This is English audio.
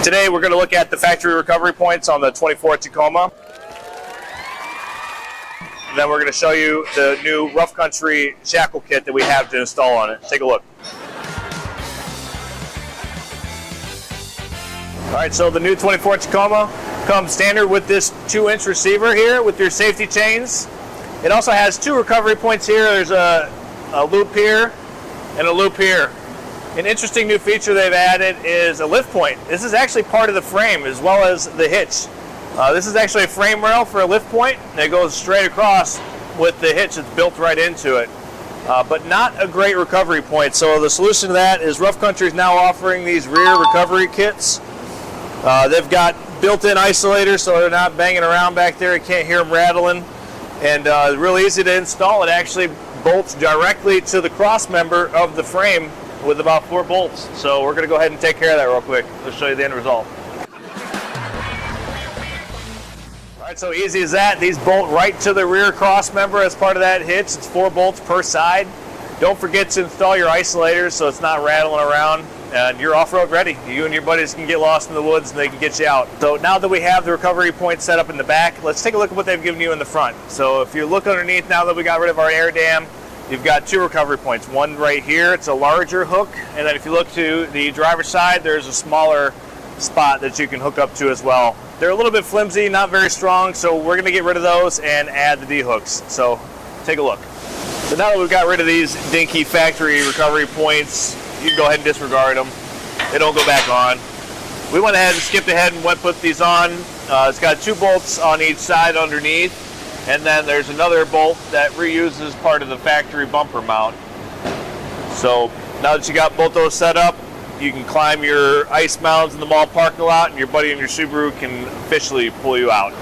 Today we're going to look at the factory recovery points on the 24 Tacoma. And then we're going to show you the new rough country shackle kit that we have to install on it. Take a look. Alright, so the new 24 Tacoma comes standard with this 2-inch receiver here with your safety chains. It also has 2 recovery points here. There's a loop here and a loop here. An interesting new feature they've added is a lift point. This is actually part of the frame as well as the hitch. This is actually a frame rail for a lift point, and it goes straight across with the hitch that's built right into it. But not a great recovery point. So the solution to that is Rough Country is now offering these rear recovery kits. They've got built-in isolators so they're not banging around back there. You can't hear them rattling. And really easy to install. It actually bolts directly to the cross member of the frame with about 4 bolts. So we're going to go ahead and take care of that real quick. Let's show you the end result. All right, so easy as that. These bolt right to the rear cross member as part of that hitch. It's 4 bolts per side. Don't forget to install your isolators so it's not rattling around. And you're off-road ready. You and your buddies can get lost in the woods and they can get you out. So now that we have the recovery point set up in the back, let's take a look at what they've given you in the front. So if you look underneath, now that we got rid of our air dam, you've got 2 recovery points. One right here, it's a larger hook. And then if you look to the driver's side, there's a smaller spot that you can hook up to as well. They're a little bit flimsy, not very strong, so we're gonna get rid of those and add the D-hooks. So take a look. So now that we've got rid of these dinky factory recovery points, you can go ahead and disregard them. They don't go back on. We went ahead and skipped ahead and put these on. It's got 2 bolts on each side underneath, and then there's another bolt that reuses part of the factory bumper mount. So now that you got both those set up, you can climb your ice mounds in the mall parking lot, and your buddy in your Subaru can officially pull you out.